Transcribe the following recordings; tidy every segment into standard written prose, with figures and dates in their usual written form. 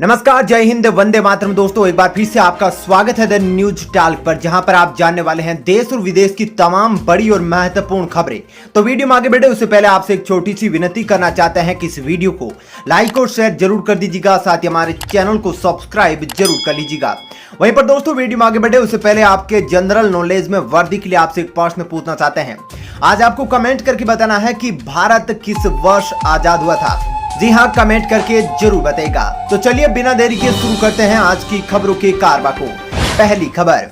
नमस्कार, जय हिंद, वंदे मातरम। दोस्तों, एक बार फिर से आपका स्वागत है द न्यूज टॉक पर, जहां पर आप जानने वाले हैं देश और विदेश की तमाम बड़ी और महत्वपूर्ण खबरें। तो वीडियो में आगे बढ़े उससे पहले आपसे एक छोटी सी विनती करना चाहते हैं कि इस वीडियो को लाइक और शेयर जरूर कर दीजिएगा, साथ ही हमारे चैनल को सब्सक्राइब जरूर कर लीजिएगा। वहीं पर दोस्तों, वीडियो में आगे बढ़े उससे पहले आपके जनरल नॉलेज में वृद्धि के लिए आपसे एक प्रश्न पूछना चाहते हैं। आज आपको कमेंट करके बताना है कि भारत किस वर्ष आजाद हुआ था। जी हाँ, कमेंट करके जरूर बताएगा। तो चलिए बिना देरी के शुरू करते हैं आज की खबरों के कारवा को। पहली खबर,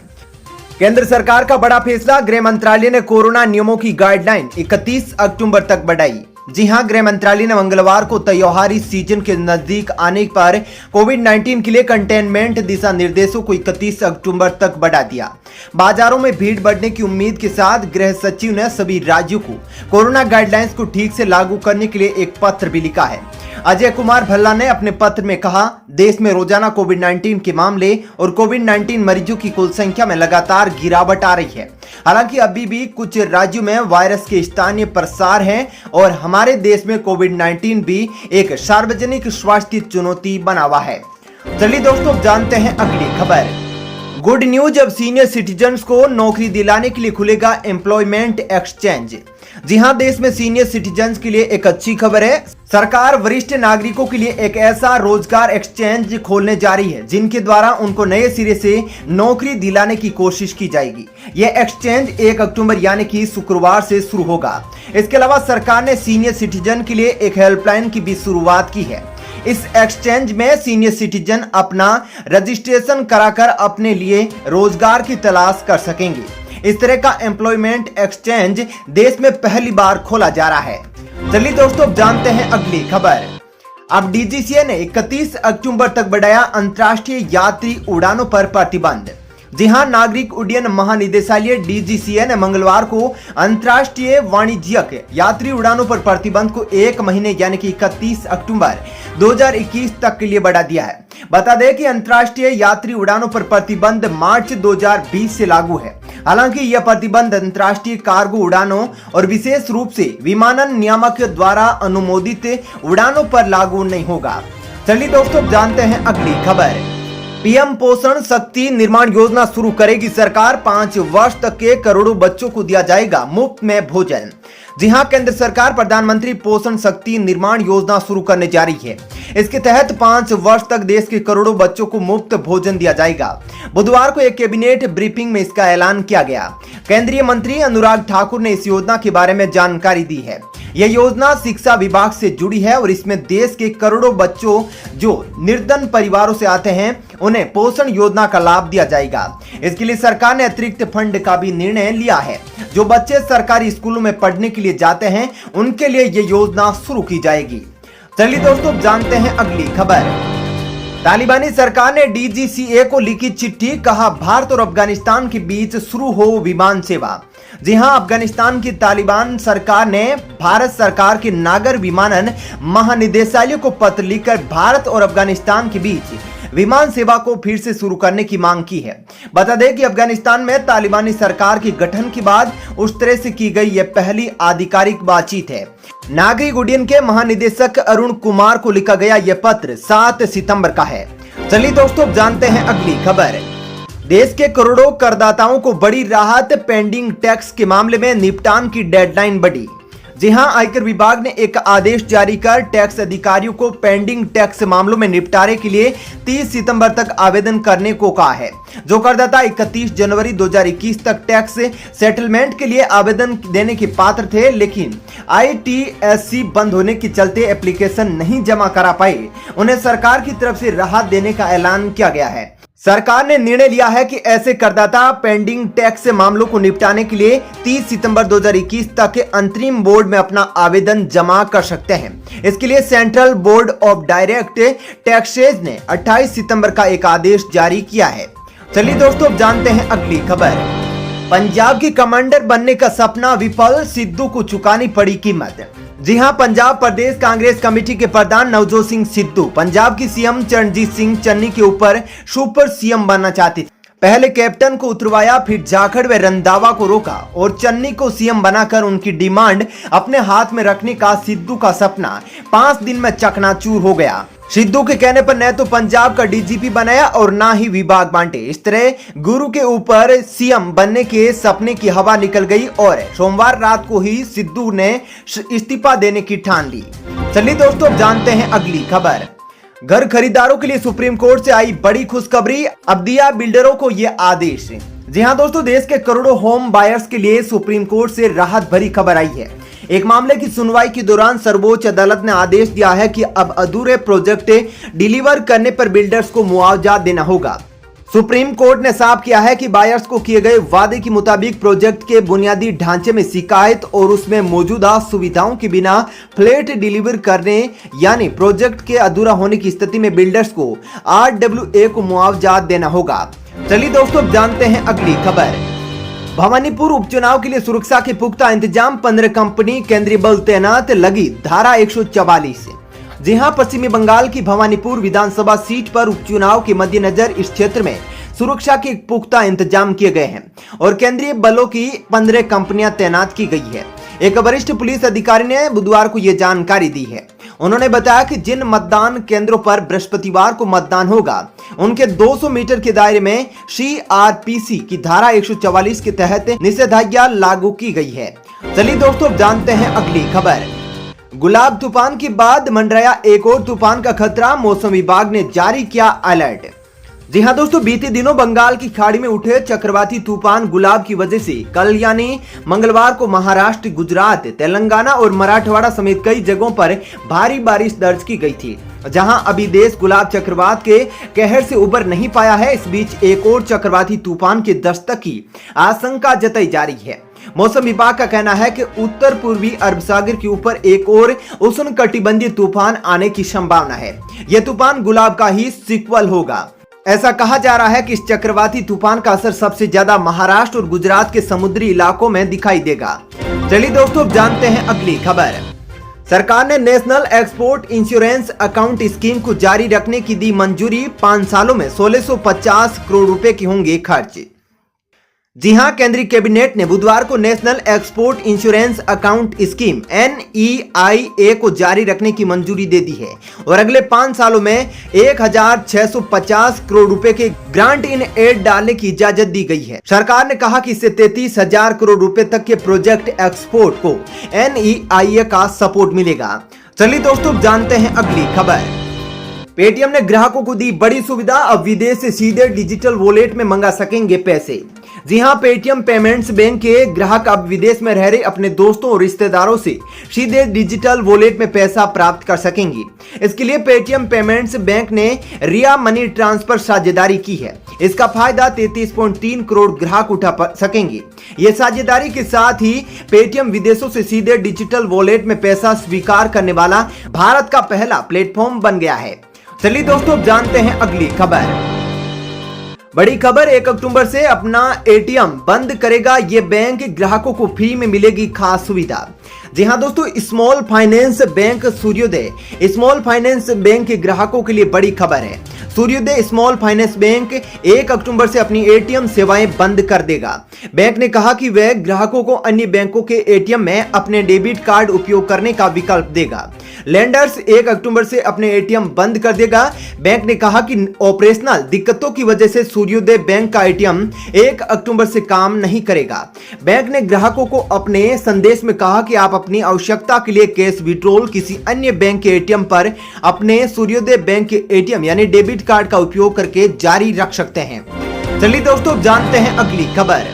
केंद्र सरकार का बड़ा फैसला, गृह मंत्रालय ने कोरोना नियमों की गाइडलाइन 31 अक्टूबर तक बढ़ाई। जी हां, गृह मंत्रालय ने मंगलवार को त्योहारी सीजन के नजदीक आने पर कोविड-19 के लिए कंटेनमेंट दिशा निर्देशों को 31 अक्टूबर तक बढ़ा दिया। बाजारों में भीड़ बढ़ने की उम्मीद के साथ गृह सचिव ने सभी राज्यों को कोरोना गाइडलाइंस को ठीक से लागू करने के लिए एक पत्र भी लिखा है। अजय कुमार भल्ला ने अपने पत्र में कहा, देश में रोजाना कोविड-19 के मामले और कोविड-19 मरीजों की कुल संख्या में लगातार गिरावट आ रही है। हालांकि अभी भी कुछ राज्यों में वायरस के स्थानीय प्रसार है और हमारे देश में कोविड-19 भी एक सार्वजनिक स्वास्थ्य चुनौती बना हुआ है। चलिए दोस्तों, जानते हैं अगली खबर। गुड न्यूज, अब सीनियर सिटीजन्स को नौकरी दिलाने के लिए खुलेगा एम्प्लॉयमेंट एक्सचेंज। जी हां, देश में सीनियर सिटीजन्स के लिए एक अच्छी खबर है। सरकार वरिष्ठ नागरिकों के लिए एक ऐसा रोजगार एक्सचेंज खोलने जा रही है जिनके द्वारा उनको नए सिरे से नौकरी दिलाने की कोशिश की जाएगी। यह एक्सचेंज 1 अक्टूबर यानी कि शुक्रवार से शुरू होगा। इसके अलावा सरकार ने सीनियर सिटीजन के लिए एक हेल्पलाइन की भी शुरुआत की है। इस एक्सचेंज में सीनियर सिटीजन अपना रजिस्ट्रेशन कराकर अपने लिए रोजगार की तलाश कर सकेंगे। इस तरह का एम्प्लॉयमेंट एक्सचेंज देश में पहली बार खोला जा रहा है। चलिए दोस्तों, जानते हैं अगली खबर। अब डीजीसीए ने 31 अक्टूबर तक बढ़ाया अंतर्राष्ट्रीय यात्री उड़ानों पर प्रतिबंध। जी हां, नागरिक उड्डयन महानिदेशालय डीजीसीए ने मंगलवार को अंतर्राष्ट्रीय वाणिज्यिक यात्री उड़ानों पर प्रतिबंध को 1 महीने यानी कि 31 अक्टूबर 2021 तक के लिए बढ़ा दिया है। बता दें कि अंतर्राष्ट्रीय यात्री उड़ानों पर प्रतिबंध मार्च 2020 से लागू है। हालांकि यह प्रतिबंध अंतर्राष्ट्रीय कार्गो उड़ानों और विशेष रूप से विमानन नियामक द्वारा अनुमोदित उड़ानों पर लागू नहीं होगा। चलिए दोस्तों, जानते हैं अगली खबर। पीएम पोषण शक्ति निर्माण योजना शुरू करेगी सरकार, 5 वर्ष तक के करोड़ों बच्चों को दिया जाएगा मुफ्त में भोजन। जी हां, केंद्र सरकार प्रधानमंत्री पोषण शक्ति निर्माण योजना शुरू करने जा रही है। इसके तहत 5 वर्ष तक देश के करोड़ों बच्चों को मुफ्त भोजन दिया जाएगा। बुधवार को एक कैबिनेट ब्रीफिंग में इसका ऐलान किया गया। केंद्रीय मंत्री अनुराग ठाकुर ने इस योजना के बारे में जानकारी दी है। यह योजना शिक्षा विभाग से जुड़ी है और इसमें देश के करोड़ों बच्चों जो निर्धन परिवारों से आते हैं उन्हें पोषण योजना का लाभ दिया जाएगा। इसके लिए सरकार ने अतिरिक्त फंड का भी निर्णय लिया है। जो बच्चे सरकारी स्कूलों में पढ़ने के लिए जाते हैं उनके लिए यह योजना शुरू की जाएगी। चलिए दोस्तों, जानते हैं अगली खबर। तालिबानी सरकार ने डीजीसीए को लिखी चिट्ठी, कहा भारत और अफगानिस्तान के बीच शुरू हो विमान सेवा। जी हां, अफगानिस्तान की तालिबान सरकार ने भारत सरकार के नागर विमानन महानिदेशालय को पत्र लिखकर भारत और अफगानिस्तान के बीच विमान सेवा को फिर से शुरू करने की मांग की है। बता दें कि अफगानिस्तान में तालिबानी सरकार के गठन के बाद उस तरह से की गई यह पहली आधिकारिक बातचीत है। नागरिक उड्डयन के महानिदेशक अरुण कुमार को लिखा गया यह पत्र 7 सितंबर का है। चलिए दोस्तों, जानते हैं अगली खबर। देश के करोड़ों करदाताओं को बड़ी राहत, पेंडिंग टैक्स के मामले में निपटान की डेडलाइन बढ़ी। जी हां, आयकर विभाग ने एक आदेश जारी कर टैक्स अधिकारियों को पेंडिंग टैक्स मामलों में निपटारे के लिए 30 सितंबर तक आवेदन करने को कहा है। जो करदाता 31 जनवरी 2021 तक टैक्स सेटलमेंट के लिए आवेदन देने के पात्र थे लेकिन ITSC बंद होने के चलते एप्लीकेशन नहीं जमा करा पाए, उन्हें सरकार की तरफ से राहत देने का ऐलान किया गया है। सरकार ने निर्णय लिया है कि ऐसे करदाता पेंडिंग टैक्स मामलों को निपटाने के लिए 30 सितंबर 2021 तक अंतरिम बोर्ड में अपना आवेदन जमा कर सकते हैं। इसके लिए central board of direct taxes ने 28 सितंबर का एक आदेश जारी किया है। चलिए दोस्तों, जानते हैं अगली खबर। पंजाब की कमांडर बनने का सपना विफल, सिद्धू को चुकानी पड़ी कीमत। जी हां, पंजाब प्रदेश कांग्रेस कमेटी के प्रधान नवजोत सिंह सिद्धू पंजाब की सीएम चरणजीत सिंह चन्नी के ऊपर सुपर सीएम बनना चाहते थे। पहले कैप्टन को उतरवाया, फिर जाखड़ व रंधावा को रोका और चन्नी को सीएम बनाकर उनकी डिमांड अपने हाथ में रखने का सिद्धू का सपना 5 दिन में चकनाचूर हो गया। सिद्धू के कहने पर न तो पंजाब का डीजीपी बनाया और ना ही विभाग बांटे। इस तरह गुरु के ऊपर सीएम बनने के सपने की हवा निकल गई और सोमवार रात को ही सिद्धू ने इस्तीफा देने की ठान ली। चलिए दोस्तों, जानते हैं अगली खबर। घर खरीदारों के लिए सुप्रीम कोर्ट से आई बड़ी खुशखबरी, अब दिया बिल्डरों को यह आदेश। जी हां दोस्तों, देश के करोड़ों होम बायर्स के लिए सुप्रीम कोर्ट से राहत भरी खबर आई है। एक मामले की सुनवाई के दौरान सर्वोच्च अदालत ने आदेश दिया है कि अब अधूरे प्रोजेक्ट डिलीवर करने पर बिल्डर्स को मुआवजा देना होगा। सुप्रीम कोर्ट ने साफ किया है कि बायर्स को किए गए वादे के मुताबिक प्रोजेक्ट के बुनियादी ढांचे में शिकायत और उसमें मौजूदा सुविधाओं के बिना फ्लैट डिलीवर करने यानी प्रोजेक्ट के अधूरा होने की स्थिति में बिल्डर्स को RWA को मुआवजा देना होगा। चलिए दोस्तों, जानते हैं अगली खबर। भवानीपुर उपचुनाव के लिए सुरक्षा के पुख्ता इंतजाम, 15 कंपनी केंद्रीय बल तैनात, लगी धारा 144। जी हां, पश्चिमी बंगाल की भवानीपुर विधानसभा सीट पर उपचुनाव के मद्देनजर इस क्षेत्र में सुरक्षा के पुख्ता इंतजाम किए गए हैं और केंद्रीय बलों की 15 कंपनियां तैनात की गई है। एक वरिष्ठ पुलिस अधिकारी ने बुधवार को यह जानकारी दी है। उन्होंने बताया कि जिन मतदान केंद्रों पर बृहस्पतिवार को मतदान होगा उनके 200 मीटर के दायरे में CRPC की धारा 144 के तहत निषेधाज्ञा लागू की गई है। चलिए दोस्तों, जानते हैं अगली खबर। गुलाब तूफान के बाद मंडराया एक और तूफान का खतरा, मौसम विभाग ने जारी किया अलर्ट। जी हां दोस्तों, बीते दिनों बंगाल की खाड़ी में उठे चक्रवाती तूफान गुलाब की वजह से कल यानी मंगलवार को महाराष्ट्र, गुजरात, तेलंगाना और मराठवाड़ा समेत कई जगहों पर भारी बारिश दर्ज की गई थी। जहां अभी देश गुलाब चक्रवात के कहर से उबर नहीं पाया है, इस बीच एक और चक्रवाती तूफान के दस्तक की आशंका जताई जा रही है। मौसम विभाग का कहना है कि उत्तर पूर्वी अरब सागर के ऊपर एक और उष्णकटिबंधीय तूफान आने की संभावना है। यह तूफान गुलाब का ही सीक्वल होगा। ऐसा कहा जा रहा है कि इस चक्रवाती तूफान का असर सबसे ज्यादा महाराष्ट्र और गुजरात के समुद्री इलाकों में दिखाई देगा। चलिए दोस्तों, जानते हैं अगली खबर। सरकार ने national export insurance account scheme को जारी रखने की दी मंजूरी, 5 सालों में 1650 करोड़ रुपए के होंगे खर्च। जी हां, केंद्रीय कैबिनेट ने बुधवार को national export insurance account scheme NEIA को जारी रखने की मंजूरी दे दी है और अगले 5 सालों में 1650 करोड़ रुपए के ग्रांट इन एड डालने की इजाजत दी गई है। सरकार ने कहा कि इससे 33,000 करोड़ रुपए तक के प्रोजेक्ट एक्सपोर्ट को NEIA का सपोर्ट मिलेगा। चलिए दोस्तों, जानते हैं अगली खबर। पेटीएम ने ग्राहकों को दी बड़ी सुविधा, अब विदेश से सीधे डिजिटल वॉलेट में मंगा सकेंगे पैसे। जी हां, पेटीएम पेमेंट्स बैंक के ग्राहक अब विदेश में रह रहे अपने दोस्तों और रिश्तेदारों से सीधे डिजिटल वॉलेट में पैसा प्राप्त कर सकेंगे। इसके लिए पेटीएम पेमेंट्स बैंक ने रिया मनी ट्रांसफर साझेदारी की है। इसका फायदा 33.3 करोड़ ग्राहक उठा सकेंगे। ये साझेदारी के साथ ही पेटीएम विदेशों से सीधे डिजिटल वॉलेट में पैसा स्वीकार करने वाला भारत का पहला प्लेटफॉर्म बन गया है। चलिए दोस्तों, जानते हैं अगली खबर। बड़ी खबर, 1 अक्टूबर से अपना ATM बंद करेगा ये बैंक, ग्राहकों को फ्री में मिलेगी खास सुविधा। जी हां दोस्तों, स्मॉल फाइनेंस बैंक सूर्योदय स्मॉल फाइनेंस बैंक के ग्राहकों के लिए बड़ी खबर है। सूर्योदय स्मॉल फाइनेंस बैंक 1 अक्टूबर से अपनी ATM सेवाएं बंद कर देगा। बैंक ने कहा कि वह ग्राहकों को अन्य बैंकों के ATM में अपने डेबिट कार्ड उपयोग करने का विकल्प देगा। लेंडर्स 1 अक्टूबर से अपने ATM बंद कर देगा। बैंक ने कहा कि ऑपरेशनल दिक्कतों की वजह से सूर्योदय बैंक का ATM 1 अक्टूबर से काम नहीं करेगा। बैंक ने ग्राहकों को अपने संदेश में कहा कि आप अपनी आवश्यकता के लिए कैश विड्रॉल किसी अन्य बैंक के ATM पर अपने सूर्योदय बैंक के ATM यानी डेबिट कार्ड का उपयोग करके जारी रख सकते हैं। चलिए दोस्तों, जानते हैं अगली खबर।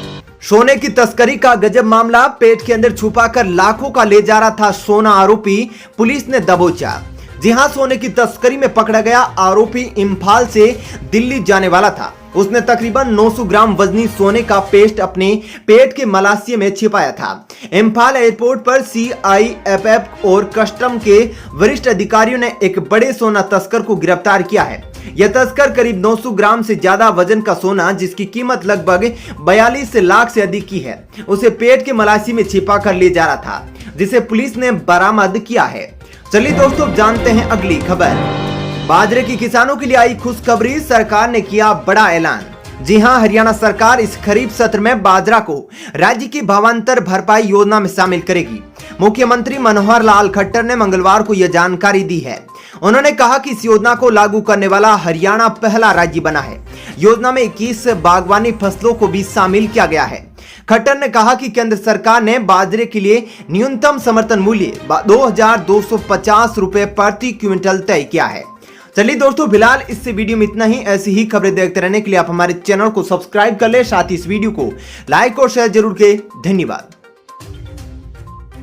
सोने की तस्करी का गजब मामला, पेट के अंदर छुपाकर लाखों का ले जा रहा था सोना आरोपी, पुलिस ने दबोचा। जी हां, सोने की तस्करी में पकड़ा गया आरोपी इम्फाल से दिल्ली जाने वाला था। उसने तकरीबन 900 ग्राम वजनी सोने का पेस्ट अपने पेट के मलाशिये में छिपाया था। इम्फाल एयरपोर्ट पर CIFF और कस्टम के वरिष्ठ अधिकारियों ने एक बड़े सोना तस्कर को गिरफ्तार किया है। यह तस्कर करीब 900 ग्राम से ज्यादा वजन का सोना, जिसकी कीमत लगभग 42 लाख से अधिक की है, उसे पेट के मलाशिये में छिपा कर ले जा रहा था, जिसे पुलिस ने बरामद किया है। चलिए दोस्तों, जानते हैं अगली खबर। बाजरे की किसानों के लिए आई खुशखबरी, सरकार ने किया बड़ा ऐलान। जी हां, हरियाणा सरकार इस खरीफ सत्र में बाजरा को राज्य की भावांतर भरपाई योजना में शामिल करेगी। मुख्यमंत्री मनोहर लाल खट्टर ने मंगलवार को यह जानकारी दी है। उन्होंने कहा कि इस योजना को लागू करने वाला हरियाणा पहला राज्य बना है। योजना में 21 बागवानी फसलों को भी शामिल किया गया है। खट्टर ने कहा कि केंद्र सरकार ने बाजरे के लिए न्यूनतम समर्थन मूल्य 2250 रुपए प्रति क्विंटल तय किया है। चलिए दोस्तों, फिलहाल इस वीडियो में इतना ही। ऐसी ही खबरें देखते रहने के लिए आप हमारे चैनल को सब्सक्राइब कर ले, साथ ही इस वीडियो को लाइक और शेयर जरूर करें। धन्यवाद।